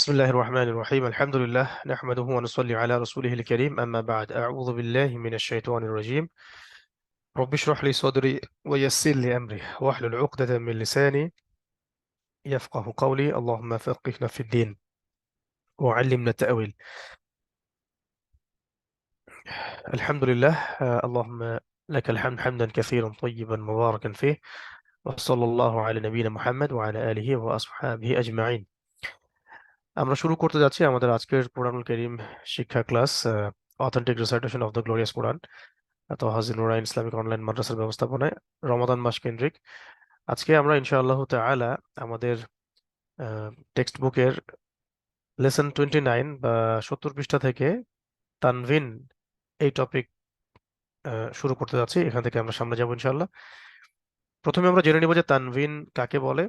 بسم الله الرحمن الرحيم الحمد لله نحمده ونصلي على رسوله الكريم أما بعد أعوذ بالله من الشيطان الرجيم رب اشرح لي صدري ويسر لي أمري واحلل عقدة من لساني يفقه قولي اللهم فقهنا في الدين وعلمنا التأويل. الحمد لله. اللهم لك الحمد حمدا كثيرا طيبا مباركا فيه وصلى الله على نبينا محمد وعلى آله وأصحابه أجمعين. আমরা শুরু করতে যাচ্ছি আমাদের আজকের কোরআনুল কারীম শিক্ষা class, authentic recitation of the glorious Quran, Tahajil Nurain islamic online মাদ্রাসার ব্যবস্থাপনায় রমাদান মাস কেন্দ্রিক। আজকে আমরা ইনশাআল্লাহ তাআলা আমাদের টেক্সট বুকের লেসন 29 বা 70 পৃষ্ঠা থেকে তানভিন এই টপিক শুরু করতে যাচ্ছি। এখান থেকে আমরা সামনে যাবো ইনশাআল্লাহ। প্রথমে আমরা জেনে নিব যে তানভিন কাকে বলে,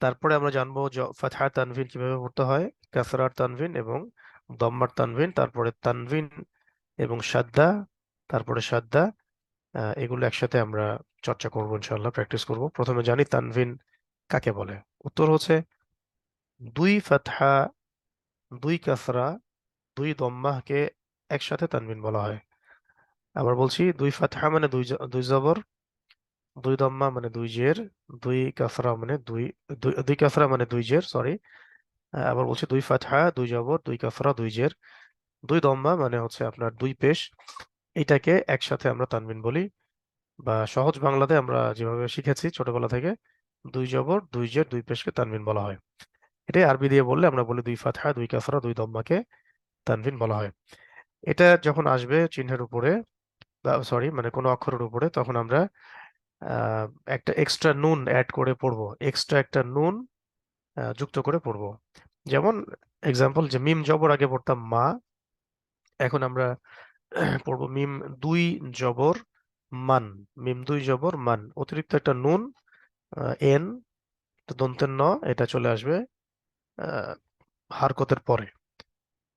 তারপরে আমরা জানবো ফাতহার তানভিন কিভাবে পড়তে হয়, কাসরার তানভিন এবং দম্মার তানভিন, তারপরে তানভিন এবং সাদ্দা, তারপরে সাদ্দা। এগুলো একসাথে আমরা চর্চা করবো ইনশাআল্লাহ, প্র্যাকটিস করব। প্রথমে জানি তানভিন কাকে বলে। উত্তর হচ্ছে দুই ফাতহা, দুই কাসরা, দুই দম্মাহকে একসাথে তানভিন বলা হয়। আবার বলছি, দুই ফাতহা মানে দুই জবর, দুই দম্মা মানে দুই জের, দুই কাসরা মানে দুই কাসরা মানে দুই জের, সরি। আবার বলছি, দুই ফাতহা, দুই জবর, দুই কাসরা, দুই জের, দুই দম্মা মানে হচ্ছে আপনার দুই পেশ। এটাকে একসাথে আমরা তানভিন বলি, বা সহজ বাংলাতে আমরা যেভাবে শিখেছি ছোটবেলা থেকে, দুই জবর, দুই জের, দুই পেশকে তানভিন বলা হয়। এটাই আরবি দিয়ে বললে আমরা বলি দুই ফাতহা, দুই কাসরা, দুই দম্মাকে তানভিন বলা হয়। এটা যখন আসবে চিহ্নের উপরে, সরি মানে কোনো অক্ষরের উপরে, তখন আমরা আহ, একটা এক্সট্রা নুন অ্যাড করে পড়বো, এক্সট্রা একটা নুন যুক্ত করে পড়বো। যেমন এক্সাম্পল, যে মিম জবর আগে পড়তাম মা, এখন আমরা পড়বো মিম দুই জবর মান। মিম দুই জবর মান, অতিরিক্ত একটা নুন, এন, দন্তের ন, এটা চলে আসবে আহ, হারকতের পরে।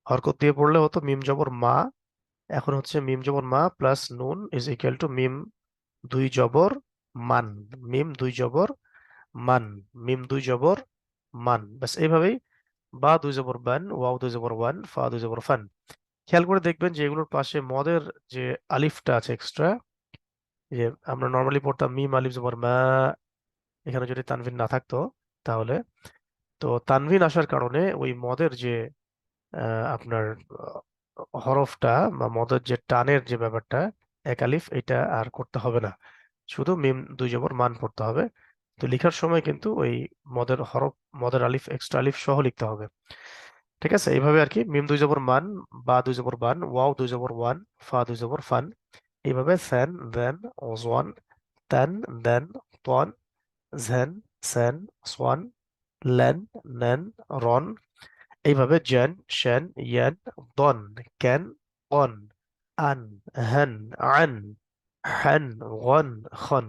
হরকত দিয়ে পড়লে হতো মিম জবর মা, এখন হচ্ছে মিম জবর মা প্লাস নুন ইজ ইকুয়াল টু মিম দুই জবর মান। মিম দুই জবর মান, মিম দুই জবর মান, ব্যাস এইভাবেই। বা দুই জবর বান, ওয়াও দুই জবর ওয়ান, ফা দুই জবর ফান। খেয়াল করে দেখবেন যে এগুলোর পাশে মদের যে আলিফটা আছে এক্সট্রা, যে আমরা নর্মালি পড়তাম মিম আলিফ জবর মা, এখানে যদি তানভিন না থাকতো তাহলে, তো তানভিন আসার কারণে ওই মদের যে আপনার হরফটা বা মদের যে টানের যে ব্যাপারটা, এক আলিফ, এটা আর করতে হবে না, শুধু মিম দুই জবর মান পড়তে হবে। তো লেখার সময় কিন্তু ওই মদের হরফ, মদের আলিফ, এক্সট্রা আলিফ সহ লিখতে হবে। ঠিক আছে, এইভাবে আর কি। মিম দুই জবর মান, বা দুই জবর বান, ওয়াও দুই জবর ওয়ান, ফা দুই জবর ফান। এইভাবে স্যান, দেন, ওয়ান, তান, দেন, তন, ঝেন, সেন, সোয়ান, লেন, নেন, রন। এইভাবে জেন, শেন, ইয়েন, দন, ক্যান, অন, আন, হেন, আন, হ্যান, গন, খন।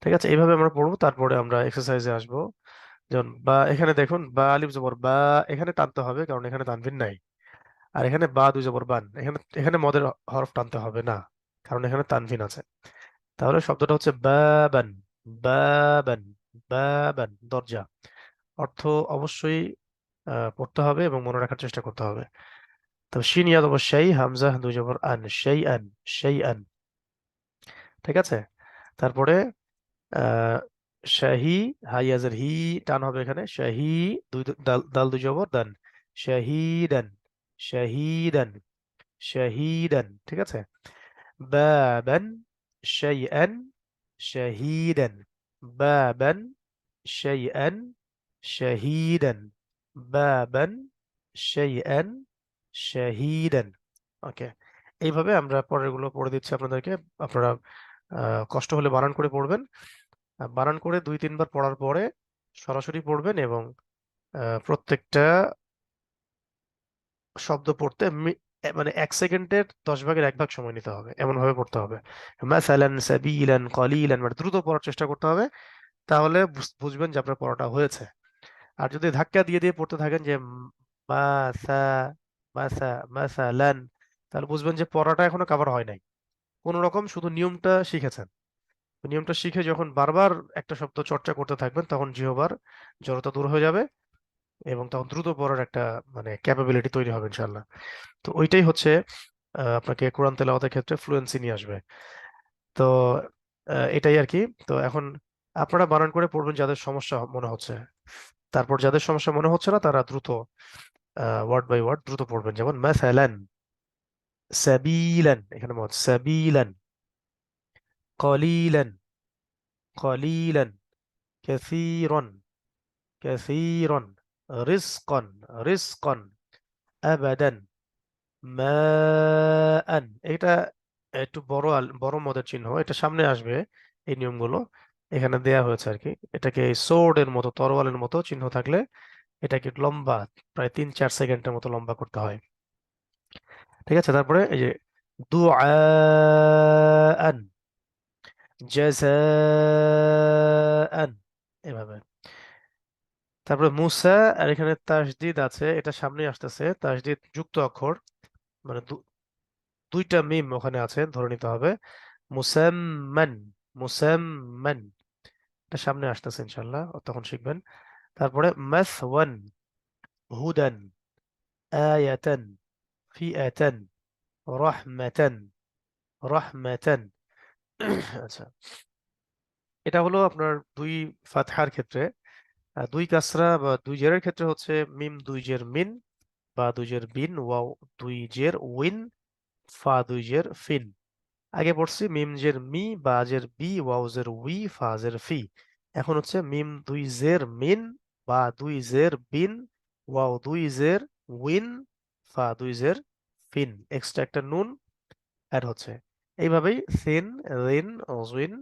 ঠিক আছে, এইভাবে আমরা পড়বো। তারপরে আমরা এক্সারসাইজে আসবো। যেমন বা, এখানে দেখুন বা আলিফ জবর বা, এখানে টানতে হবে কারণ এখানে তানভিন নাই। আর এখানে বা দুই জবর বান, এখানে এখানে মদের হরফ টানতে হবে না কারণ এখানে তানভিন আছে। তাহলে শব্দটা হচ্ছে বাবান, বাবান, বাবান, দরজা। অর্থ অবশ্যই পড়তে হবে এবং মনে রাখার চেষ্টা করতে হবে। তো শিন ইয়াদ অবশ্যই, হামজা দুই জবর আন, সেই আন, সেই আন। ঠিক আছে, তারপরে আহ শাহি, হাইয়াজের হি, টান হবে এখানে। শাহি, দুই দাল, দাল দুই জবর দান, শাহিদান, শাহিদান, শাহিদান। ঠিক আছে, বাবান, শাইআন, শাহিদান, বাবান, শাইআন, শাহিদান, বাবান, শাইআন, শাহিদান। ওকে, এইভাবে আমরা পরেরগুলো পড়ে দিচ্ছি আপনাদেরকে। আপনারা কষ্ট হলে বানান করে পড়বেন। বানান করে দুই তিনবার পড়ার পরে সরাসরি পড়বেন, এবং প্রত্যেকটা শব্দ পড়তে মানে 1 সেকেন্ডের 10 ভাগের 1 ভাগ সময় নিতে হবে, এমন ভাবে পড়তে হবে। মাসালান, সাবিলান, কলিলান, মানে দ্রুত পড়ার চেষ্টা করতে হবে। তাহলে বুঝবেন যে আপনার পড়াটা হয়েছে। আর যদি ধাক্কা দিয়ে দিয়ে পড়তে থাকেন যে মাসা, মাসা, মাসালান, তাহলে বুঝবেন যে পড়াটা এখনো কভার হয় নাই, কোন রকম শুধু নিয়মটা শিখেছেন। নিয়মটা শিখে যখন বারবার একটা শব্দ চর্চা করতে থাকবেন তখন জিহ্বার জড়তা দূর হয়ে যাবে এবং তখন দ্রুত পড়ার একটা মানে ক্যাপাবিলিটি তৈরি হবে ইনশাল্লাহ। তো ওইটাই হচ্ছে আপনাকে কোরআন তেলাওয়াতের ক্ষেত্রে ফ্লুয়েন্সি নিয়ে আসবে। তো এটাই আর কি। তো এখন আপনারা বানান করে পড়বেন যাদের সমস্যা মনে হচ্ছে, তারপর যাদের সমস্যা মনে হচ্ছে না তারা দ্রুত ওয়ার্ড বাই ওয়ার্ড দ্রুত পড়বেন। যেমন মাসালান, সাবিলান, এখানে মত সাবিলান, কলিলান, কলিলান, কাসীরান, কাসীরান, রিজকান, রিজকান, আবাদান, মান। এটা একটু বড় মদের চিহ্ন, এটা সামনে আসবে এই নিয়মগুলো এখানে দেয়া হয়েছে আর কি। এটাকে সোর্ড এর মতো, তরোয়ালের মতো চিহ্ন থাকলে এটাকে লম্বা, প্রায় 3-4 সেকেন্ডের মতো লম্বা করতে হয়। ঠিক আছে, তারপরে এই যে দুআআন, জাযাআন, এভাবে। তারপরে মুসা, আর এখানে তাসদিদ আছে, এটা সামনে আসতেছে, তাসদিদ যুক্ত অক্ষর, মানে দুইটা মিম ওখানে আছে ধরে নিতে হবে। মুসাম্মান, মুসাম্মান, এটা সামনে আসতেছে ইনশাল্লাহ, তখন শিখবেন। তারপরে মাসওয়ান, হুদান, আয়াতান, ফিআতান, রাহমাতান, রাহমাতান। আচ্ছা, এটা হলো আপনার দুই ফাতহার ক্ষেত্রে। দুই কাসরা বা দুই জেরের ক্ষেত্রে হচ্ছে মিম দুই জের মিন, বা দুই জের বিন, ওয়াও দুই জের উইন, ফা দুই জের ফিন। আগে পড়ছি মিম জের মি, বা জের বি, ওয়াও জের উই, ফা জের ফি। এখন হচ্ছে মিম দুই জের মিন, বা দুই জের বিন, ওয়াও দুই জের উইন, ফা দুই জের ফিন। এক্সট্রা একটা নুন অ্যাড হচ্ছে। এইভাবেই সিন, রিন, জুইন,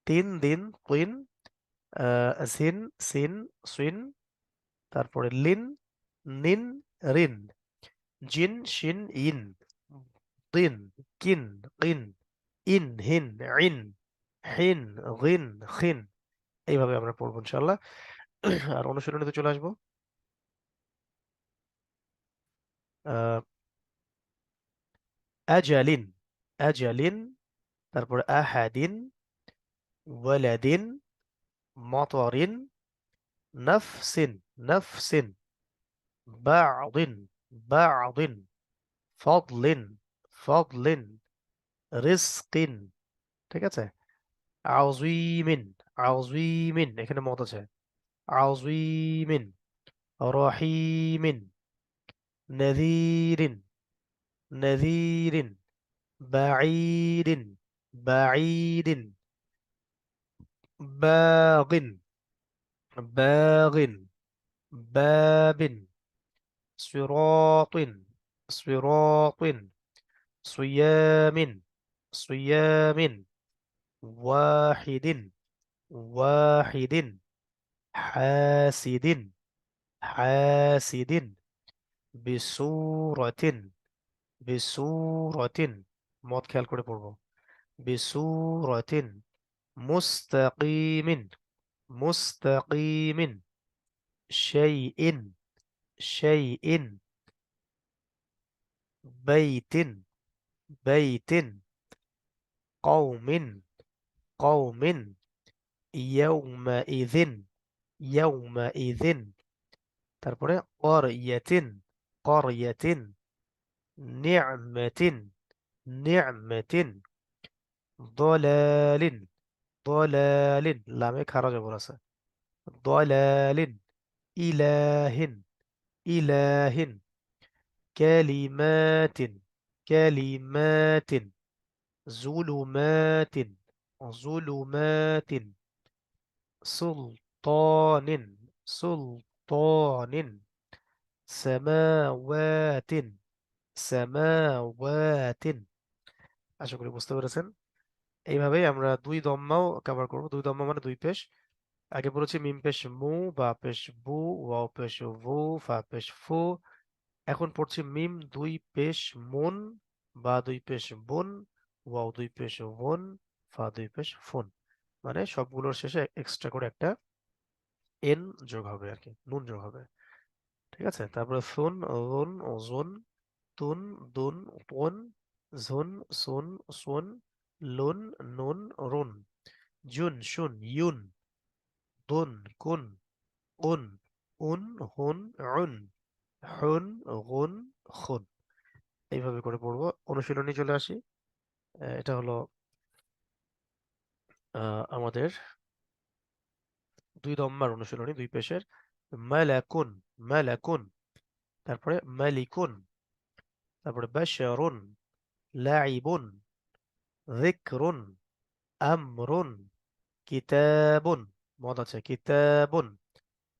তিন দিন, কুইন, সিন, সিন, সুইন, তারপরে লিন, নিন, রিন, জিন, শিন, ইন, দিন, কিন, কিন, ইন, হিন, ইন, হিন, গিন, খিন। এইভাবে আমরা পড়বো ইনশাল্লাহ। আর অনুশীলনীতে চলে আসবো। আহ, আজালিন, আজালিন, তারপরে আহাদিন, ওয়ালাদিন, মতরিন, নাফসিন, নাফসিন, বাዕদিন, বাዕদিন, ফদলিন, ফদলিন, রিজকিন। ঠিক আছে, আযীমিন, আযীমিন, এখানে মত আছে, আযীমিন, রহিমিন, নাযীরিন, নাযীরিন, বাঈদিন, বাঈদিন, বাগিন, বাগিন, বাবিন, সিরাতিন, সিরাতিন, সিয়ামিন, সিয়ামিন, ওয়াহিদিন, ওয়াহিদিন, হাসিদিন, হাসিদিন, বিসুরাতিন, বিসুরাতিন, মত খেয়াল করে পড়বো, বিসুরাতিন, মুস্তাকিমিন, মুস্তাকিমিন, শাইইন, শাইইন, বাইতিন, বাইতিন, কওমিন, কওমিন, ইয়াউমাইযিন, ইয়াউমাইযিন, তারপরে ক্বরইয়াতিন, ক্বরইয়াতিন, নি'মাতিন, নি'মাতিন, দলালিন, দলালিন, লামে খারা জবর আছে, দলালিন, ইলাহিন, ইলাহিন, কালিমাতিন, কালিমাতিন, জুলুমাতিন, জুলুমাতিন, সুলতানিন, সুলতানিন, সামাওয়াতিন, সামাওয়াতিন। আশা করি বুঝতে পেরেছেন। এইভাবেই আমরা দুই দম্মাও কভার করব। দুই দম্মা মানে দুই পেশ। আগে পড়েছি মিম পেশ মু, বা পেশ বু, ওয়াও পেশ ভু, ফা পেশ ফু। এখন পড়ছি মিম দুই পেশ মুন, বা দুই পেশ বুন, ওয়াও দুই পেশ ওন, ফা দুই পেশ ফুন। মানে সবগুলোর শেষে এক্সট্রা করে একটা এন যোগ হবে আর কি, নুন যোগ হবে। ঠিক আছে, তারপরে সুন, রুন, ওজুন, তুন, দুন, তুন, ঝুন, সুন, সুন, লুন, নুন, রুন, জুন শুন, ইউন, দুন কুন, উন, উন হুন, উন, হুন, গুন, খুন। এইভাবে করে পড়বো। অনুশীলনী চলে আসি। এটা হলো আমাদের দুই নম্বর অনুশীলনী, দুই পেশের। মালাকুন, মালাকুন, তারপরে মালিকুন, তারপরে বাশারুন, লাইবুন, যিকরুন, আমরুন, কিতাবুন, মদ আছে, কিতাবুন,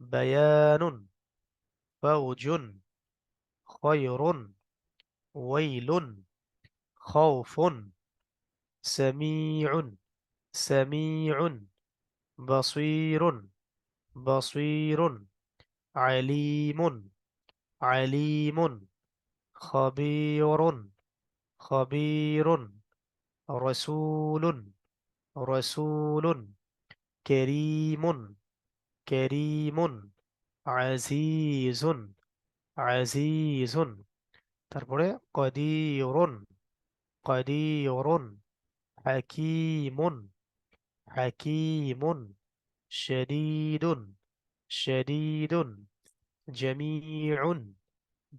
বায়ানুন, ফাউজুন, খয়রুন, ওয়াইলুন, খাউফুন, সামিউন, সামিউন, বাসীরুন, বাসীরুন, আলিমুন, আলিমুন, খবীরুন, খবীরুন, রাসূলুন, রাসূলুন, কারীমুন, কারীমুন, আজিজুন, আজিজুন, তারপরে কদিরুন, কদিরুন, হাকিমুন, হাকিমুন, শদীদুন, শদীদুন, জামিউন,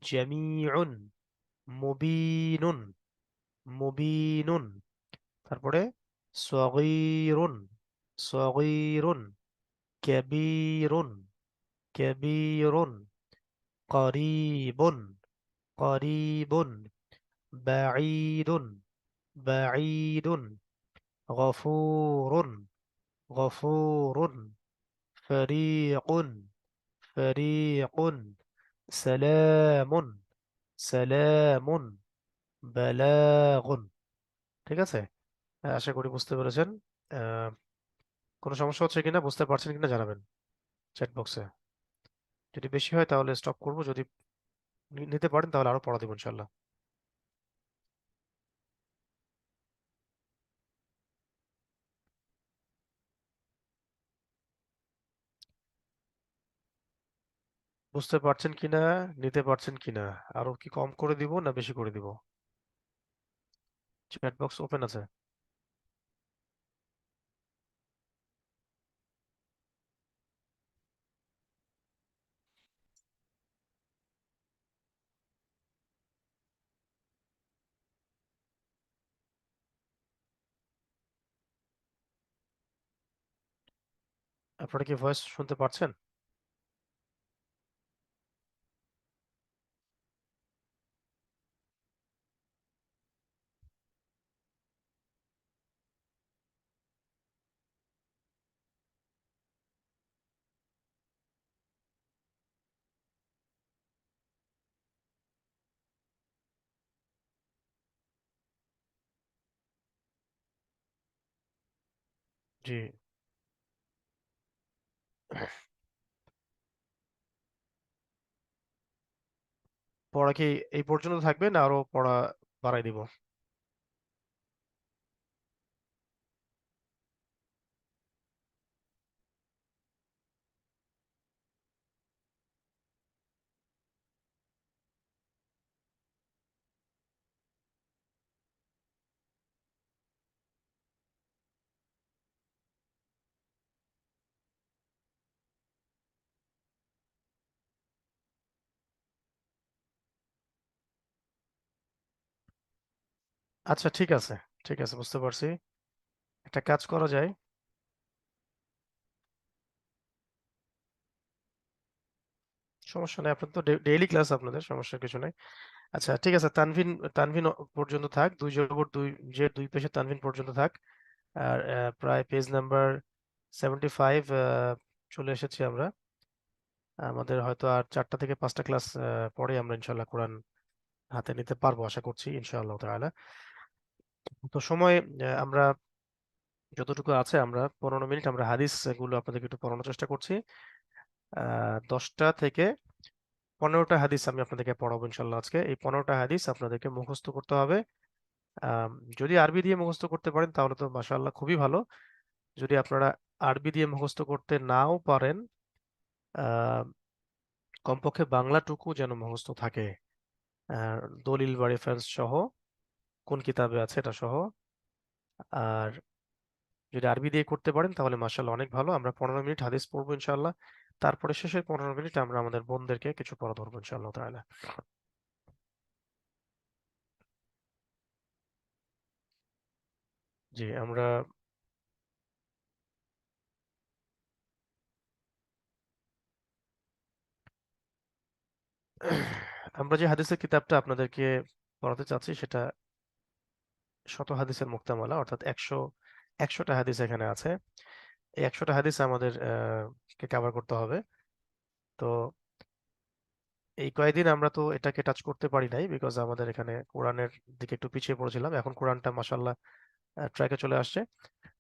জামিউন, মুবিনুন, মুবিনুন, তারপরে সগীরুন, সগীরুন, কাবীরুন, কাবীরুন, করিবুন, করিবুন, বাঈদুন, বাঈদুন, গফুরুন, গফুরুন, ফরিকুন, ফরিকুন, সালামুন, সালামুন, বালাগুন। ঠিক আছে? আশা করি বুঝতে পেরেছেন। আহ, কোনো সমস্যা হচ্ছে কিনা, বুঝতে পারছেন কিনা জানাবেন চ্যাট বক্সে। যদি বেশি হয় তাহলে স্টপ করব, যদি নিতে পারেন তাহলে আরো পড়া দেবো ইনশাল্লাহ। বুঝতে পারছেন কিনা, নিতে পারছেন কিনা, আরো কি কম করে দিব না বেশি করে দিব? চ্যাট বক্স ওপেন আছে। আপনারা কি ভয়েস শুনতে পারছেন? জি। পড়া কি এই পর্যন্ত থাকবে না আরো পড়া বাড়াই দিব? আচ্ছা, ঠিক আছে, ঠিক আছে, বুঝতে পারছি। একটা কাজ করা যায়। সমস্যা নেই, আপনার তো ডেইলি ক্লাস, আপনাদের সমস্যার কিছু নাই। আচ্ছা, ঠিক আছে, তানভিন, তানভিন পর্যন্ত থাক, দুই জবর দুই জের দুই পেশে তানভিন পর্যন্ত থাক। আর প্রায় পেজ নাম্বার 75 চলে এসেছি আমরা। আমাদের হয়তো আর 4টা থেকে 5টা ক্লাস পরে আমরা ইনশাল্লাহ কোরআন হাতে নিতে পারবো, আশা করছি ইনশাআল্লাহ তাআলা। তো সময় আমরা যতটুকু আছে, আমরা 15 মিনিট আমরা হাদিস গুলো আপনাদেরকে একটু পড়ানোর চেষ্টা করছি। 10টা থেকে 15টা হাদিস আমি আপনাদেরকে পড়াবো ইনশাল্লাহ আজকে। এই 15টা হাদিস আপনাদেরকে মুখস্থ করতে হবে। আম, যদি আরবি দিয়ে মুখস্থ করতে পারেন তাহলে তো মাশাআল্লাহ খুবই ভালো। যদি আপনারা আরবি দিয়ে মুখস্থ করতে নাও পারেন, আহ, কমপক্ষে বাংলাটুকু যেন মুখস্থ থাকে। আর দলিল বা রেফারেন্স সহ, কোন কিতাবে আছে এটা সহ। আর যদি আরবি দিয়ে করতে পারেন তাহলে মাশাআল্লাহ অনেক ভালো। আমরা 15 মিনিট হাদিস পড়বো ইনশাআল্লাহ। তারপরে শেষের 15 মিনিট আমরা আমাদের বোনদেরকে কিছু পড়া ধরবো ইনশাআল্লাহ তাআলা। জি, আমরা আমরা যে হাদিসের কিতাবটা আপনাদেরকে পড়াতে চাচ্ছি সেটা শত হাদিসের মুক্তামালা, অর্থাৎ 100টা হাদিস এখানে আছে। এই 100টা হাদিস আমাদের কে কভার করতে হবে। তো এই কয়েকদিন আমরা তো এটাকে টাচ করতে পারি নাই, বিকজ আমাদের এখানে কোরআনের দিকে একটু পিছিয়ে পড়েছিলাম। এখন কোরআনটা মাশাআল্লাহ ট্র্যাকে চলে আসছে।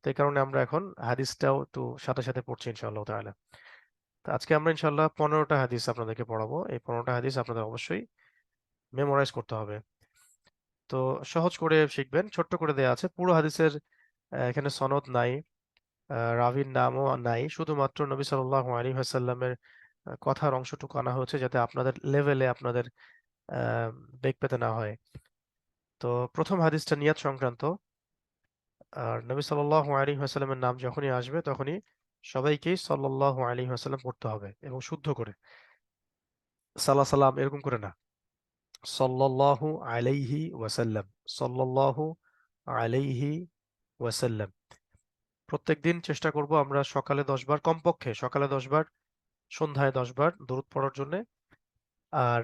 তো এই কারণে আমরা এখন হাদিসটাও একটু সাথে সাথে পড়ছি ইনশাআল্লাহ তাআলা। তো আজকে আমরা ইনশাআল্লাহ 15টা হাদিস আপনাদেরকে পড়াবো। এই 15টা হাদিস আপনাদের অবশ্যই মেমোরাইজ করতে হবে। তো সহজ করে শিখবেন, ছোট্ট করে দেয়া আছে। পুরো হাদিসের এখানে সনদ নাই, রাভির নামও নাই, শুধুমাত্র নবী সাল্লাল্লাহু আলাইহি ওয়াসাল্লামের কথার অংশটুকু আনা হয়েছে যাতে আপনাদের লেভেলে আপনাদের বেগ পেতে না হয়। তো প্রথম হাদিসটা নিয়াত সংক্রান্ত। আর নবী সাল্লাল্লাহু আলাইহি ওয়াসাল্লামের নাম যখনই আসবে তখনই সবাইকেই সাল্লাল্লাহু আলাইহি ওয়াসাল্লাম পড়তে হবে এবং শুদ্ধ করে, সাল্লাহ সাল্লাম এরকম করে না, সাল্লাল্লাহু আলাইহি ওয়াসাল্লাম, সাল্লাল্লাহু আলাইহি ওয়াসাল্লাম। প্রত্যেকদিন চেষ্টা করব আমরা সকালে 10 বার, কমপক্ষে সকালে 10 বার, সন্ধ্যায় 10 বার দরুদ পড়ার জন্য। আর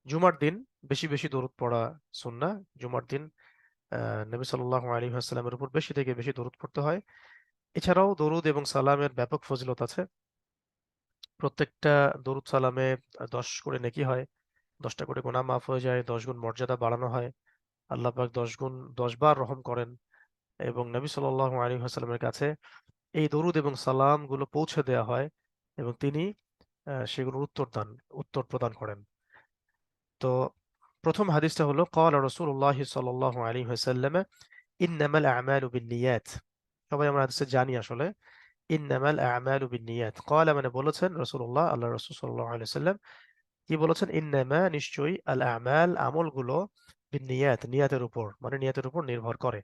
জুমার দিন বেশি বেশি দরুদ পড়া সুন্নাহ। জুমার দিন নবী সাল্লাল্লাহু আলাইহি ওয়াসাল্লামের উপর বেশি থেকে বেশি দরুদ পড়তে হয়। এছাড়াও দরুদ এবং সালামের ব্যাপক ফজিলত আছে। প্রত্যেকটা দরুদ সালামে 10 করে নেকি হয়, 10টা করে গুনাহ মাফ হয়ে যায়, 10 গুণ মর্যাদা বাড়ানো হয়। আল্লাহ পাক 10 গুণ 10 বার রহম করেন এবং নবী সাল্লাল্লাহু আলাইহি ওয়াসাল্লামের কাছে এই দরুদ এবং সালাম গুলো পৌঁছে দেওয়া হয় এবং তিনি সেগুলোর উত্তর প্রদান করেন। তো প্রথম হাদিসটা হলো ক্বালা রাসূলুল্লাহ সাল্লাল্লাহু আলাইহি ওয়াসাল্লাম ইন্নামাল আ'মালু বিন্নিয়াত। সবাই আমরা হাদিসে জানি আসলে ইন্নামাল আ'মালু বিন্নিয়াত। ক্বালা মানে বলেছেন রাসূলুল্লাহ, আল্লাহ রাসূল সাল্লাল্লাহু আলাইহি ওয়াসাল্লাম কি বলেছেন? ইন্নামা নিশ্চয়ই, আল আমাল আমলগুলো, বিন্নিয়াত নিয়াতের উপর, মানে নিয়াতের উপর নির্ভর করে।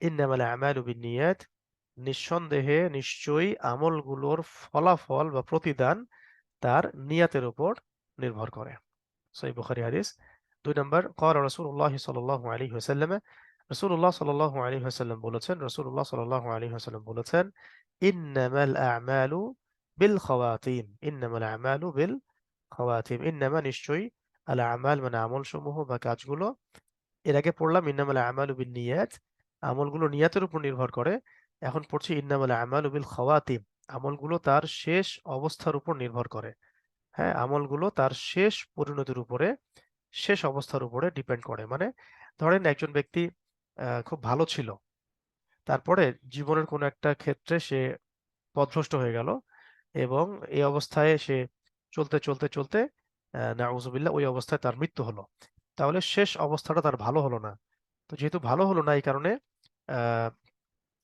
ইন্নামাল আমালু বিন্নিয়াত, নিঃসন্দেহে নিশ্চয়ই আমলগুলোর ফলাফল বা প্রতিদান তার নিয়াতের উপর নির্ভর করে। সহিহ বুখারী হাদিস। 2 নম্বর, ক্বালা রাসূলুল্লাহ সাল্লাল্লাহু আলাইহি ওয়াসাল্লাম, রাসূলুল্লাহ সাল্লাল্লাহু আলাইহি ওয়াসাল্লাম বলেছেন, রাসূলুল্লাহ সাল্লাল্লাহু আলাইহি ওয়াসাল্লাম বলেছেন, ইন্নামাল আ'মালু বিল খাওয়াতিম, ইন্নামাল আ'মালু বিল খাওয়াতিম। ইন্নামা নিশ্চয়ই, আল আমাল মানে আমল সমূহ বা কাজগুলো। এর আগে পড়লাম ইন্নামাল আমালু বিন নিয়াত, আমলগুলো নিয়াতের উপর নির্ভর করে। এখন পড়ছি ইন্নামাল আমালু বিল খাওয়াতিম, আমলগুলো তার শেষ অবস্থার উপর নির্ভর করে। হ্যাঁ, আমলগুলো তার শেষ পরিণতির উপরে, শেষ অবস্থার উপরে ডিপেন্ড করে। মানে ধরেন একজন ব্যক্তি খুব ভালো ছিল, তারপরে জীবনের কোনো একটা ক্ষেত্রে সে পথভ্রষ্ট হয়ে গেল এবং এই অবস্থায় সে চলতে চলতে চলতে নাউজুবিল্লাহ ওই অবস্থায় তার মৃত্যু হলো। তাহলে শেষ অবস্থাটা তার ভালো হলো না। তো যেহেতু ভালো হলো না, এই কারণে আহ,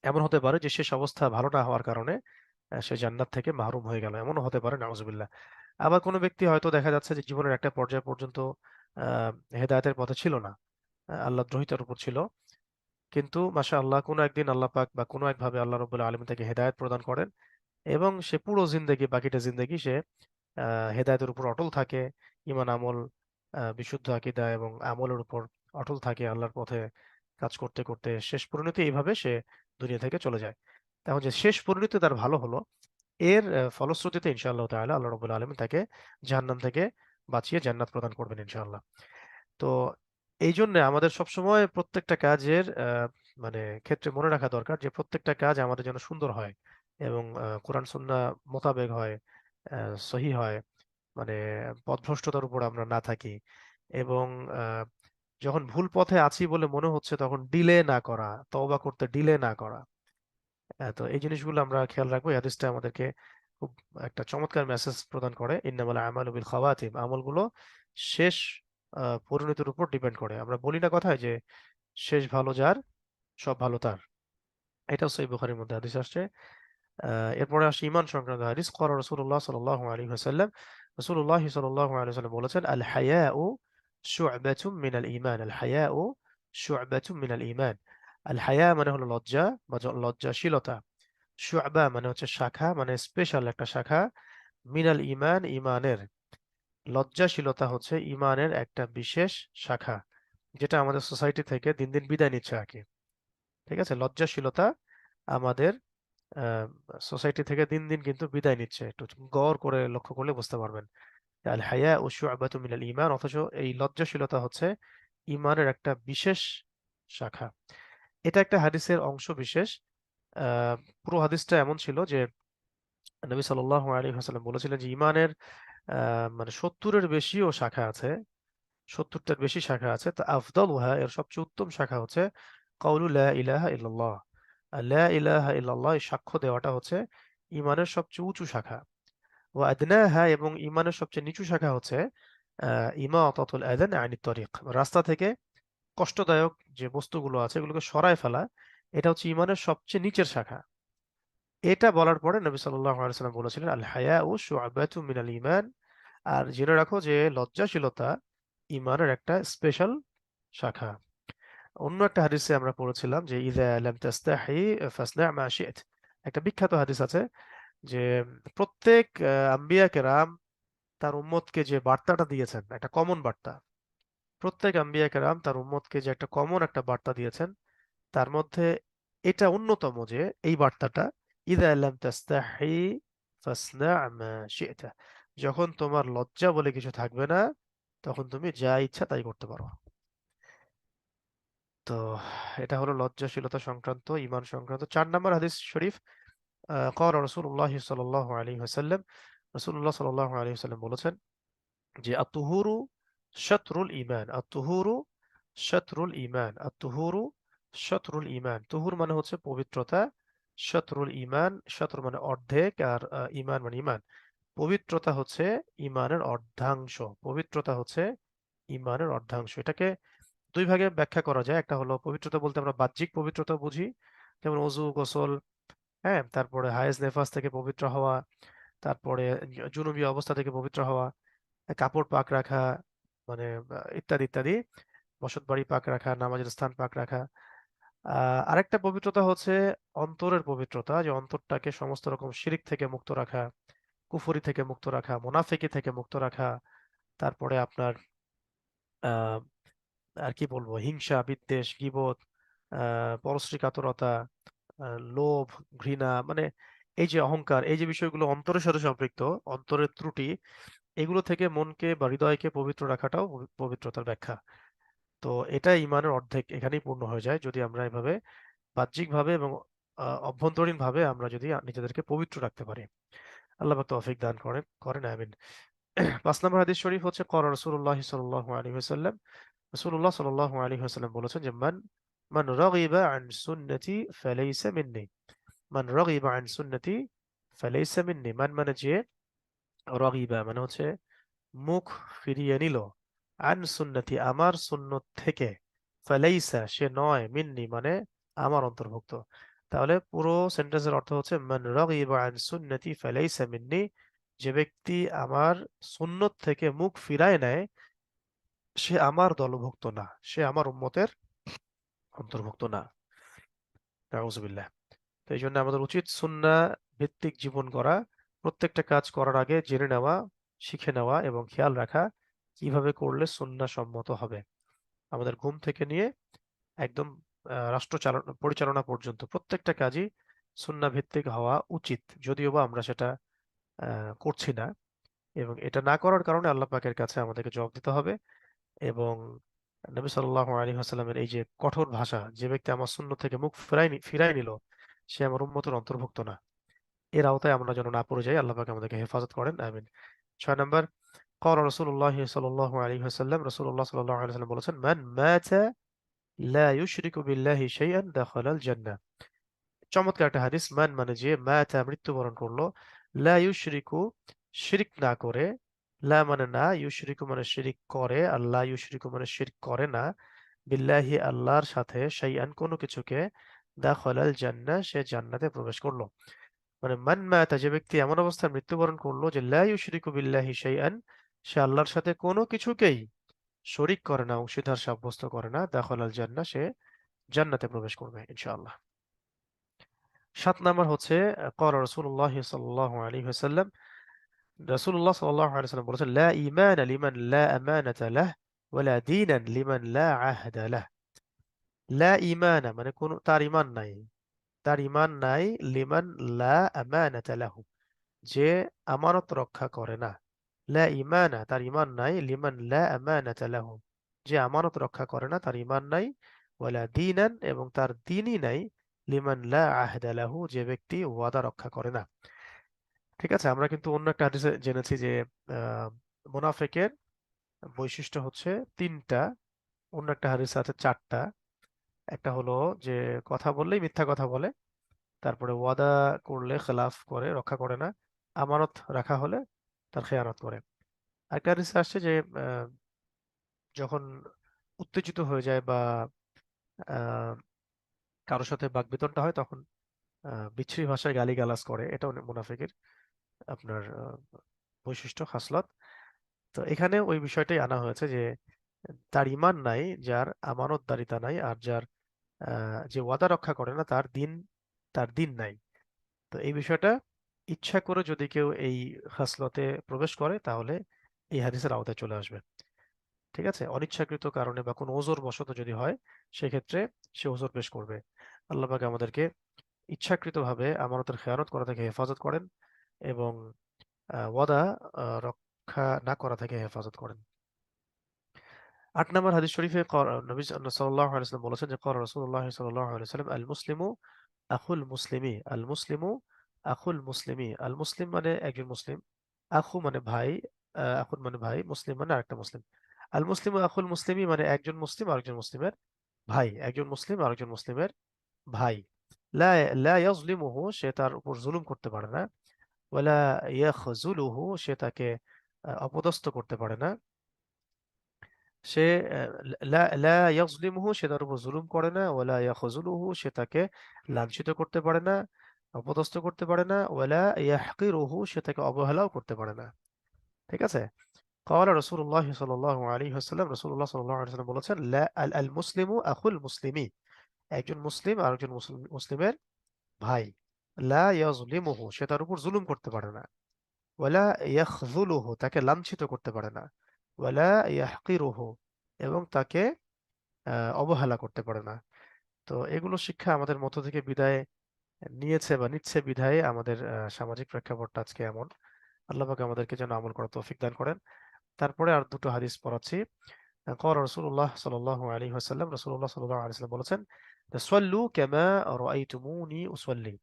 এমন হতে পারে যে শেষ অবস্থা ভালো না হওয়ার কারণে সে জান্নাত থেকে মাহরুম হয়ে গেল, এমনও হতে পারে নাউজুবিল্লাহ। আবার কোনো ব্যক্তি হয়তো দেখা যাচ্ছে যে জীবনের একটা পর্যায় পর্যন্ত আহ হেদায়েতের পথে ছিল না, আল্লাহ দ্রোহিতার উপর ছিল, কিন্তু মাশাআল্লাহ কোনো একদিন আল্লাহ পাক বা কোনো একভাবে আল্লাহ রাব্বুল আলামিন তাকে হেদায়েত প্রদান করেন এবং সে পুরো জিন্দেগি, বাকিটা জিন্দেগি সে হেদায়েতের উপর অটল থাকে, ঈমান আমল, বিশুদ্ধ আকীদা এবং আমলের উপর অটল থাকে, আল্লাহর পথে কাজ করতে করতে শেষ পরিণতি এইভাবে সে দুনিয়া থেকে চলে যায়। তখন যে শেষ পরিণতি তার ভালো হলো, এর ফলশ্রুতিতে ইনশাআল্লাহ তাআলা আল্লাহ রাব্বুল আলামিন তাকে জাহান্নাম থেকে বাঁচিয়ে জান্নাত প্রদান করবেন ইনশাআল্লাহ। তো এই জন্য আমাদের সবসময় প্রত্যেকটা কাজের মানে ক্ষেত্রে মনে রাখা দরকার যে প্রত্যেকটা কাজ আমাদের যেন সুন্দর হয় এবং কোরআন সুন্নাহ মোতাবেক হয়, সহিহ হয়, মানে পথভ্রষ্টতার উপর আমরা না থাকি এবং আহ, যখন ভুল পথে আছি বলে মনে হচ্ছে তখন ডিলে না করা, তওবা করতে ডিলে না করা। তো এই জিনিসগুলো আমরা খেয়াল রাখবো। এই হাদিসটা আমাদেরকে খুব একটা চমৎকার মেসেজ প্রদান করে, ইন্নামাল আমালু বিল খাওয়াতিম, আমলগুলো শেষ পরিণতির উপর ডিপেন্ড করে। আমরা বলি না কথায় যে শেষ ভালো যার সব ভালো তার, এটাও সহিহ বুখারীর মধ্যে হাদিস আসছে। এরপরে আসে ঈমান সংক্রান্ত হাদিস। ক্বালা রাসূলুল্লাহ সাল্লাল্লাহু আলাইহি ওয়াসাল্লাম, রাসূলুল্লাহ সাল্লাল্লাহু আলাইহি ওয়াসাল্লাম বলেছেন, আল হায়াউ শু'বাতুম মিনাল ঈমান, আল হায়াউ শু'বাতুম মিনাল ঈমান। আল হায়া মানে হলো লজ্জা বা লজ্জাশীলতা। শুআবা মানে হচ্ছে শাখা, মানে স্পেশাল একটা শাখা। মিনাল ইমান, ইমানের। লজ্জাশীলতা হচ্ছে ইমানের একটা বিশেষ শাখা, যেটা আমাদের সোসাইটি থেকে দিন দিন বিদায় নিচ্ছে আর কি। ঠিক আছে, লজ্জাশীলতা আমাদের সোসাইটি থেকে দিন দিন কিন্তু বিদায় নিচ্ছে। একটু গৌর করে লক্ষ্য করলে বুঝতে পারবেন। আল হায়া ও শুআবাতু মিনাল ঈমান, অথচ এই লজ্জাশীলতা হচ্ছে ঈমানের একটা বিশেষ শাখা। এটা একটা হাদিসের অংশ বিশেষ। আহ, পুরো হাদিসটা এমন ছিল যে নবী সাল্লাল্লাহু আলাইহি ওয়াসাল্লাম বলেছিলেন যে ঈমানের মানে 70-এর বেশিও শাখা আছে, 70টার বেশি শাখা আছে। তা আফদালুহা, এর সবচেয়ে উত্তম শাখা হচ্ছে কাউলু লা ইলাহা ইল্লাল্লাহ। আর লা ইলাহা ইল্লাল্লাহ, এই সাক্ষ্য দেওয়াটা হচ্ছে ঈমানের সবচেয়ে উঁচু শাখা। ওয়া আদনাহা, এবং ঈমানের সবচেয়ে নিচু শাখা হচ্ছে ইমাতাতুল আযান আনিত তরিক, রাস্তা থেকে কষ্টদায়ক যে বস্তুগুলো আছে এগুলোকে সরায় ফেলা। এটা হচ্ছে ঈমানের সবচেয়ে নিচের শাখা। এটা বলার পরে নবী সাল্লাল্লাহু আলাইহি ওয়াসাল্লাম বলেছিলেন আল হায়াউ শুআবাতু মিনাল ঈমান। আর জেনে রাখো যে লজ্জাশীলতা ঈমানের একটা স্পেশাল শাখা। অন্য একটা হাদিসে আমরা পড়েছিলাম যে ইযা লাম তাস্তাহি ফাসনা' মা শি'ত। একটা বিখ্যাত হাদিস আছে যে প্রত্যেক আম্বিয়া কেরাম তার উম্মতকে যে বার্তাটা দিয়েছেন, একটা কমন বার্তা। প্রত্যেক আম্বিয়া কেরাম তার উম্মতকে যে একটা কমন একটা বার্তা দিয়েছেন, তার মধ্যে এটা অন্যতম যে এই বার্তাটা ইযা লাম তাস্তাহি ফাসনা' মা শি'তা। যখন তোমার লজ্জা বলে কিছু থাকবে না, তখন তুমি যা ইচ্ছা তাই করতে পারো। তো এটা হলো লজ্জাশীলতা সংক্রান্ত, ঈমান সংক্রান্ত। ৪ নম্বর হাদিস শরীফ। ক্বালা রাসূলুল্লাহি সাল্লাল্লাহু আলাইহি ওয়াসাল্লাম, রাসূলুল্লাহ সাল্লাল্লাহু আলাইহি ওয়াসাল্লাম বলেছেন যে আত-তুহুরু শাতরুল ঈমান, আত-তুহুরু শাতরুল ঈমান, আত-তুহুরু শাতরুল ঈমান। তুহুর মানে হচ্ছে পবিত্রতা, শাতরুল ঈমান, শাতর মানে অর্ধেক, আর ঈমান মানে ঈমান। পবিত্রতা হচ্ছে ঈমানের অর্ধাংশ। পবিত্রতা হচ্ছে ঈমানের অর্ধাংশ। এটাকে দুই ভাগে ব্যাখ্যা করা যায়। একটা হলো পবিত্রতা বলতে আমরা বাহ্যিক পবিত্রতা বুঝি, যেমন ওযু, গোসল, হ্যাঁ, তারপরে হায়েজ নেফাস থেকে পবিত্র হওয়া, তারপরে জুনুবী অবস্থা থেকে পবিত্র হওয়া, কাপড় পাক রাখা, মানে ইত্যাদি ইত্যাদি, বসত বাড়ি পাক রাখা, নামাজের স্থান পাক রাখা। আরেকটা পবিত্রতা হচ্ছে অন্তরের পবিত্রতা, যে অন্তরটাকে সমস্ত রকম শিরিক থেকে মুক্ত রাখা, কুফরি থেকে মুক্ত রাখা, মুনাফিকি থেকে মুক্ত রাখা। তারপরে আপনার আহ আর কি বলবো, হিংসা, বিদ্বেষ, গীবত, পরশ্রী কাতরতা, লোভ, ঘৃণা, মানে এই যে অহংকার, এই যে বিষয়গুলো অন্তরের সাথে সম্পৃক্ত, অন্তরের ত্রুটি, এগুলো থেকে মনকে বা হৃদয়কে পবিত্র রাখাটাও পবিত্রতার ব্যাখ্যা। তো এটা ইমানের অর্ধেক এখানেই পূর্ণ হয়ে যায়, যদি আমরা এভাবে বাহ্যিকভাবে এবং অভ্যন্তরীণভাবে আমরা যদি নিজেদেরকে পবিত্র রাখতে পারি। আল্লাহ পাক তৌফিক দান করেন করেন আমিন। ৫ নম্বর হাদিস শরীফ হচ্ছে ক্বালা রাসূলুল্লাহ সাল্লাল্লাহু আলাইহি ওয়াসাল্লাম, রাসূলুল্লাহ সাল্লাল্লাহু আলাইহি ওয়াসাল্লাম বলেছেন যে মান মান রাগিবা আন সুন্নতি ফালাইসা মিন্নি। মান রাগিবা আন সুন্নতি ফালাইসা মিন্নি। মান মানে যে, রাগিবা মানে হচ্ছে মুখ ফিরিয়ে নিল, আন সুন্নতি আমার সুন্নত থেকে, ফালাইসা সে নয়, মিন্নি মানে আমার অন্তর্ভুক্ত। তাহলে পুরো সেন্টেন্সের অর্থ হচ্ছে মান রাগিবা আন সুন্নতি ফালাইসা মিন্নি, যে ব্যক্তি আমার সুন্নত থেকে মুখ ফিরায় নেয় সে আমার দলভুক্ত না, সে আমার উম্মতের অন্তর্ভুক্ত না। নাউজুবিল্লাহ। তো এই জন্য আমাদের উচিত সুন্নাহ ভিত্তিক জীবন গড়া। প্রত্যেকটা কাজ করার আগে জেনে নেওয়া, শিখে নেওয়া এবং খেয়াল রাখা কিভাবে করলে সুন্নাহ সম্মত হবে। আমাদের ঘুম থেকে নিয়ে একদম রাষ্ট্র পরিচালনা পর্যন্ত প্রত্যেকটা কাজই সুন্নাহ ভিত্তিক হওয়া উচিত, যদিও বা আমরা সেটা করছি না। এবং এটা না করার কারণে আল্লাহ পাকের কাছে আমাদেরকে জবাব দিতে হবে। এবং নবী সাল্লাল্লাহু আলাইহি ওয়াসাল্লামের এই যে কঠোর ভাষা, যে ব্যক্তি আমার সুন্নত থেকে মুখ ফিরাই নিল সে আমার উম্মতের অন্তর্ভুক্ত না, এর আওতায় আমরা যেন না পড়ে যাই। আল্লাহ পাক আমাদেরকে হেফাজত করেন, আমিন। ৬ নম্বর, قال رسول الله صلى الله عليه وسلم, রাসূলুল্লাহ সাল্লাল্লাহু আলাইহি ওয়াসাল্লাম বলেছেন মান মাতা লা ইউশরিকু বিল্লাহি শাইআন দাখালাল জান্নাহ। চমৎকার একটা হাদিস। মান মানে যে, মাতা মৃত্যুবরণ করলো, লা ইউশরিকু শিরক না করে, লা মানে না, ইউশরিকু মানে শিরিক করে, আল্লাহ ইউশরিকু মানে শিরক করে না, বিল্লাহি আল্লাহর সাথে, শাইআন কোনো কিছুকে, দাখালাল জান্নাহ সে জান্নাতে প্রবেশ করলো। মানে মান মাতা যে ব্যক্তি এমন অবস্থায় মৃত্যুবরণ করলো যে লা ইউশরিকু বিল্লাহি শাইআন, সে আল্লাহর সাথে কোনো কিছুকেই শরিক করে না, অংশীদার সাব্যস্ত করে না, দাখালাল জান্নাহ সে জান্নাতে প্রবেশ করবে ইনশাআল্লাহ। 7 নাম্বার হচ্ছে ক্বালা রাসূলুল্লাহ সাল্লাল্লাহু আলাইহি ওয়াসাল্লাম, রাসূলুল্লাহ সাল্লাল্লাহু আলাইহি ওয়াসাল্লাম বলেছেন, লা ঈমানা লিমান লা আমানাতা লাহ ওয়ালা দীনান লিমান লা আহদা লাহ। লা ঈমানা মানে কোন তার ঈমান নাই, তার ঈমান নাই, লিমান লা আমানাতা লাহু যে আমানত রক্ষা করে না। লা ঈমানা তার ঈমান নাই, লিমান লা আমানাতা লাহু যে আমানত রক্ষা করে না তার ঈমান নাই, ওয়ালা দীনান এবং তার দ্বীনই নাই, লিমান লা আহদা লাহু যে ব্যক্তি ওয়াদা রক্ষা করে না। ঠিক আছে, আমরা কিন্তু অন্য একটা হাদিসে জেনেছি যে আহ, মুনাফিকের বৈশিষ্ট্য হচ্ছে 3টা, অন্য একটা হাদিসে আছে 4টা। একটা হলো যে কথা বললেই মিথ্যা কথা বলে, তারপরে ওয়াদা করলে খেলাফ করে, রক্ষা করে না, আমানত রাখা হলে তার খেয়ানত করে। আরেকটা হাদিসে আসছে যে আহ, যখন উত্তেজিত হয়ে যায় বা আহ, কারোর সাথে বাকবিতণ্ডা হয় তখন বিচ্ছিরি ভাষায় গালিগালাজ করে, এটাও মুনাফিকের আপনার বৈশিষ্ট্য, খাসলত। তো এখানে ওই বিষয়টাই আনা হয়েছে যে তার ঈমান নাই, যার আমানতদারিতা নাই, আর যার যে ওয়াদা রক্ষা করে না তার দিন নাই। তো এই বিষয়টা ইচ্ছা করে যদি কেউ এই খাসলতে প্রবেশ করে তাহলে এই হাদিসের আওতায় চলে আসবে। ঠিক আছে, অনিচ্ছাকৃত কারণে বা কোনো ওজর বশত যদি হয় সেক্ষেত্রে সে ওজর পেশ করবে। আল্লাহ পাক আমাদেরকে ইচ্ছাকৃতভাবে আমানতের খেয়ানত করা থেকে হেফাজত করেন এবং ওয়াদা রক্ষা না করা থেকে হেফাজত করেন। 8 নম্বর হাদিস শরীফে নবী সাল্লাল্লাহু আলাইহি ওয়াসাল্লাম বলেছেন যে ক্বালা রাসূলুল্লাহ সাল্লাল্লাহু আলাইহি ওয়াসাল্লাম, আল মুসলিমু আখুল মুসলিমি, আল মুসলিমু আখুল মুসলিমি। আল মুসলিম মানে একজন মুসলিম, আখু মানে ভাই, আখুন মানে ভাই, মুসলিম মানে আরেকটা মুসলিম। আল মুসলিমু আখুল মুসলিমি মানে একজন মুসলিম আরেকজন মুসলিমের ভাই, একজন মুসলিম আরেকজন মুসলিমের ভাই। লা লা ইয়াজলিমুহু সে তার উপর জুলুম করতে পারে না, ওয়ালা ইয়াখযুলুহু সে তাকে অপদস্থ করতে পারে না। সে লা ইয়াজলিমুহু সে তার উপর জুলুম করে না, ওয়ালা ইয়াখযুলুহু সে তাকে লাঞ্ছিত করতে পারে না, অপদস্থ করতে পারে না, ওয়ালা ইয়াহকিরুহু সে তাকে অবহেলাও করতে পারে না। ঠিক আছে, ক্বালা রাসূলুল্লাহ সাল্লাল্লাহু আলাইহি ওয়াসাল্লাম, রাসূলুল্লাহ সাল্লাল্লাহু আলাইহি ওয়াসাল্লাম বলেছেন, লা আল মুসলিমু আখুল মুসলিমি, একজন মুসলিম আরেকজন মুসলিমের ভাই। লা ইয়াজলিমুহু সে তার উপর জুলুম করতে পারে না, ওয়ালা ইয়াখযুলুহু তাকে লাঞ্ছিত করতে পারে না, ওয়ালা ইয়াহকিরুহু এবং তাকে অবহেলা করতে পারে না। তো এগুলো শিক্ষা আমাদের মধ্য থেকে বিদায় নিয়েছে বা নিচ্ছে বিধায় আমাদের সামাজিক প্রেক্ষাপটটা আজকে এমন। আল্লাহ পাক আমাদেরকে যেন আমল করার তৌফিক দান করেন। তারপরে আর দুটো হাদিস পড়াচ্ছি। قال রাসূলুল্লাহ সাল্লাল্লাহু আলাইহি ওয়াসাল্লাম, রাসূলুল্লাহ সাল্লাল্লাহু আলাইহি ওয়াসাল্লাম বলেছেন, সল্লু কামা রাআইতুমুনি উসাল্লি।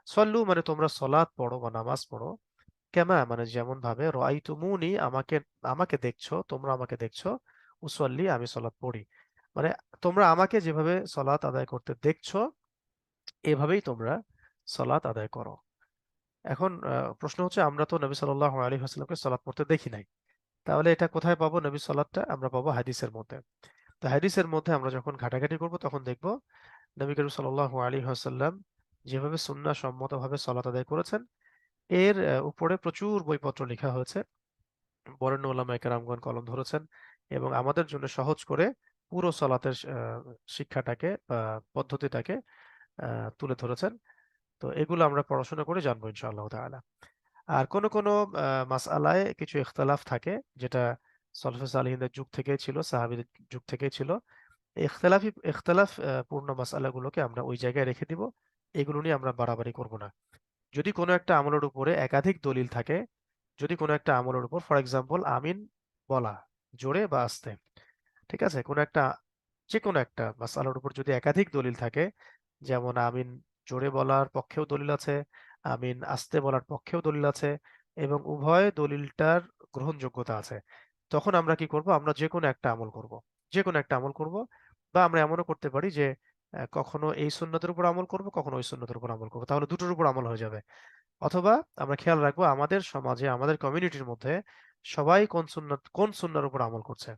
সল্লু মানে তোমরা সালাত পড়ো বা নামাজ পড়ো, কামা মানে যেমন ভাবে, রাআইতুমুনি আমাকে আমাকে দেখছো, তোমরা আমাকে দেখছো, উসাল্লি আমি সালাত পড়ি। মানে তোমরা আমাকে যেভাবে সালাত আদায় করতে দেখছো এভাবেই তোমরা সালাত আদায় করো। এখন প্রশ্ন হচ্ছে, আমরা তো নবী সাল্লাল্লাহু আলাইহি ওয়াসাল্লামকে সালাত পড়তে দেখি নাই, তাহলে এটা কোথায় পাবো? নবী সালাতটা আমরা পাবো হাদিসের মধ্যে। তো হাদিসের মধ্যে আমরা যখন ঘাটাঘাটি করব তখন দেখব নবী করিম সাল্লাল্লাহু আলাইহি ওয়াসাল্লাম যেভাবে সুন্নাহ সম্মতভাবে সালাত আদায় করেছেন এর উপরে প্রচুর বইপত্র লেখা হয়েছে। বরেণ্য ওলামায়ে কেরামগণ কলম ধরেছেন এবং আমাদের জন্য সহজ করে পুরো সালাতের শিক্ষাটাকে বা পদ্ধতিটাকে তুলে ধরেছেন। তো এগুলো আমরা পড়াশোনা করে জানবো ইনশাআল্লাহ তাআলা। আর কোন কোন মাসআলায় কিছু ইখতিলাফ থাকে, যেটা সলফে সালেহিনদের যুগ থেকেই ছিল, সাহাবীদের যুগ থেকেই ছিল। ইখতিলাফ পূর্ণ মাসআলাগুলোকে আমরা ওই জায়গায় রেখে দিব, এগুলো নিয়ে আমরা বাড়াবাড়ি করব না। যদি কোনো একটা আমলের উপরে একাধিক দলিল থাকে, যদি কোনো একটা আমলের উপর ফর এক্সাম্পল আমিন বলা জোরে বা আস্তে, ঠিক আছে, যে কোনো একটা মাসআলার উপর যদি একাধিক দলিল থাকে, যেমন আমিন জোরে বলার পক্ষেও দলিল আছে, আমিন আস্তে বলার পক্ষেও দলিল আছে, এবং উভয় দলিলটার গ্রহণযোগ্যতা আছে, তখন আমরা কি করব? আমরা যে কোনো একটা আমল করব, যে কোনো একটা আমল করব। বা আমরা এমনও করতে পারি যে কখনো এই সুন্নতের উপর আমল করব, কখনো ওই সুন্নতের উপর আমল করব, তাহলে দুটোর উপর আমল হয়ে যাবে। অথবা আমরা খেয়াল রাখবো আমাদের সমাজে, আমাদের কমিউনিটির মধ্যে সবাই কোন সুন্নার উপর আমল করছে,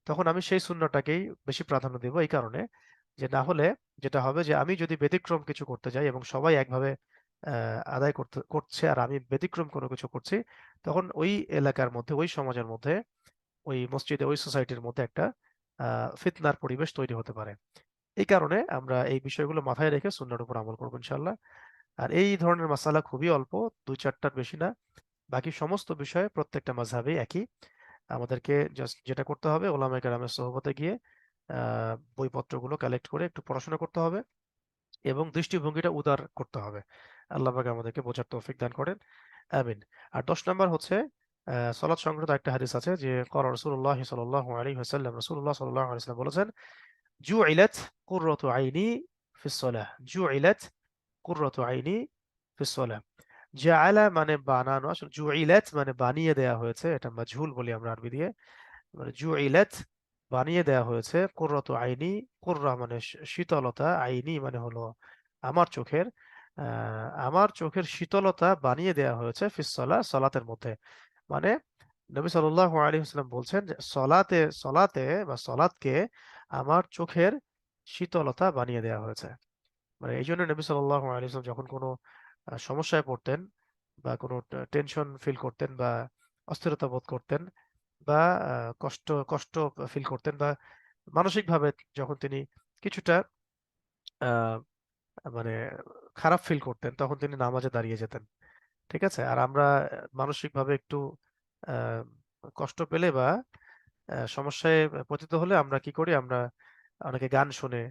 তখন আমি সেই সুন্নাহটাকেই বেশি প্রাধান্য দেব, এই কারণে যে না হলে যেটা হবে যে আমি যদি ব্যতিক্রম কিছু করতে যাই এবং সবাই একভাবে আদায় করছে আর আমি ব্যতিক্রম কোনো কিছু করছি, তখন ওই এলাকার মধ্যে, ওই সমাজের মধ্যে, ওই মসজিদে, ওই সোসাইটির মধ্যে একটা ফিতনার পরিবেশ তৈরি হতে পারে। এই কারণে আমরা এই বিষয়গুলো মাথায় রেখে সুন্নাহর উপর আমল করবো ইনশাআল্লাহ। আর এই ধরনের মাসালা খুবই অল্প, দুই চারটার বেশি না। বাকি সমস্ত বিষয়ে প্রত্যেকটা মাযহাবে একই। আমাদেরকে জাস্ট যেটা করতে হবে, ওলামায়ে কেরামের সোহবতে গিয়ে বইপত্রগুলো কালেক্ট করে একটু পড়াশোনা করতে হবে এবং দৃষ্টিভঙ্গিটা উদার করতে হবে। আল্লাহ পাক আমাদেরকে বোঝার তৌফিক দান করেন, আমিন। আর 10 নম্বর হচ্ছে সলাৎ সংক্রান্ত একটা হাদিস আছে যে ক্বালা রাসূলুল্লাহ সাল্লাল্লাহু আলাইহি ওয়াসাল্লাম, রাসূলুল্লাহ সাল্লাল্লাহু আলাইহি ওয়াসাল্লাম বলেছেন, জুইলাত কুররাতু আইনি ফিস সালাহ, জুইলাত কুররাতু আইনি ফিস সালাহ। জাআলা মানে বানানো, আসলে জুইলাত মানে বানিয়ে দেয়া হয়েছে, এটা মাজহুল বলি আমরা আরবি দিয়ে। মানে জুইলাত বানিয়ে দেয়া হয়েছে, কুররাতু আইনি, কুররা মানে শীতলতা, আইনি মানে হলো আমার চোখের, আমার চোখের শীতলতা বানিয়ে দেয়া হয়েছে ফিস সালাহ, সালাতের মধ্যে। মানে নবী সাল্লাল্লাহু আলাইহি ওয়াসাল্লাম বলছেন যে সলাতে বা সলাতকে আমার চোখের শীতলতা বানিয়ে দেয়া হয়েছে। মানে এই জন্য নবী সাল্লাল্লাহু আলাইহি ওয়াসাল্লাম যখন কোনো সমস্যায় পড়তেন বা কোনো টেনশন ফিল করতেন বা অস্থিরতা বোধ করতেন বা কষ্ট কষ্ট ফিল করতেন বা মানসিকভাবে যখন তিনি কিছুটা আহ, মানে খারাপ ফিল করতেন, তখন তিনি নামাজে দাঁড়িয়ে যেতেন। ঠিক আছে। আর আমরা মানসিকভাবে একটু আহ, কষ্ট পেলে বা সমস্যায় পতিত হলে আমরা কি করি, আমরা অনেকে গান শুনে,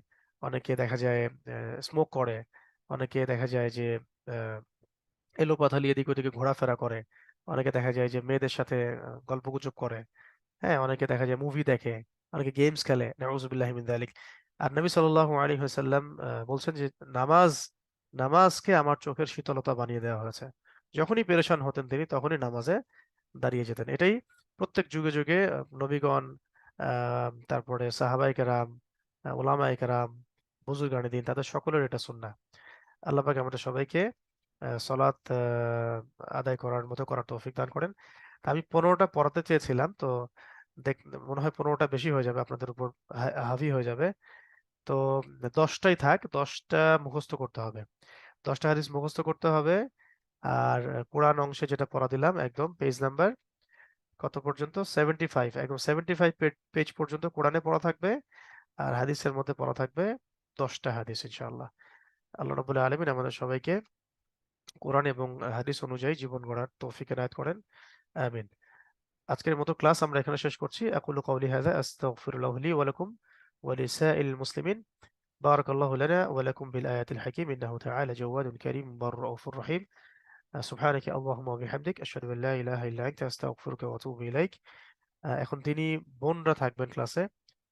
অনেকে দেখা যায় স্মোক করে, অনেকে দেখা যায় যে এলোপাথালি এদিক ওদিকে ঘোরাফেরা করে, অনেকে দেখা যায় যে মেয়েদের সাথে গল্পগুজব করে, হ্যাঁ, অনেকে দেখা যায় মুভি দেখে, অনেকে গেমস খেলে, নাউজুবিল্লাহি মিন যালিক। আর নবী সাল্লাল্লাহু আলাইহি ওয়াসাল্লাম বলছেন যে নামাজ, নামাজকে আমার চোখের শীতলতা বানিয়ে দেওয়া হয়েছে। যখনই পেরেশান হতেন তিনি তখনই নামাজে দাঁড়িয়ে যেতেন। এটাই প্রত্যেক যুগে যুগে নবীগণ, তারপরে সাহাবায়ে কেরাম, উলামায়ে কেরাম, বুজুর্গানে দিন, তাদের সকলের এটা সুন্নাহ। আল্লাহ পাক আমাদের সবাইকে সলাৎ আদায় করার মতো করার তৌফিক দান করেন। তা আমি 15টা পড়াতে চেয়েছিলাম, তো দেখ মনে হয় 15টা বেশি হয়ে যাবে, আপনাদের উপর হাভি হয়ে যাবে। তো 10টাই থাক, 10টা মুখস্থ করতে হবে, 10টা হাদিস মুখস্থ করতে হবে। আর কোরআন অংশে যেটা পড়া দিলাম একদম পেজ নাম্বার কত পর্যন্ত, 75, একদম 75 পেজ পর্যন্ত কোরআনে পড়া থাকবে। আর হাদিসের মধ্যে পড়া থাকবে 10টা হাদিস ইনশাআল্লাহ। আল্লাহ রাব্বুল আলামিন আমাদের সবাইকে কোরআন এবং হাদিস অনুযায়ী জীবন গড়ার তৌফিক এনায়েত করেন, আমিন। আজকের মতো ক্লাস আমরা এখানে শেষ করছি। আকুলু কাওলি হাযা আস্তাগফিরুল্লাহ লি ওয়া লাকুম ওয়া লিসাইরিল মুসলিমিন। বারাকাল্লাহু লানা ওয়া লাকুম বিল আয়াতিল হাকীম ইন্নাহু তাআলা জাওয়াদুন কারীম বার রাউফুর রহিম। সুবহানাকা আল্লাহুম্মা ওয়া বিহামদিক আশহাদু আল লা ইলাহা ইল্লা আনতা আস্তাগফিরুকা ওয়া আতুবু ইলাইক। এখন তিনি বোনরা থাকবেন ক্লাসে,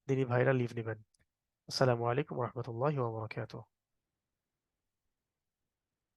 তিনি ভাইরা লিভ নেবেন। আসসালামু আলাইকুম ওয়া রাহমাতুল্লাহি ওয়া বারাকাতুহু।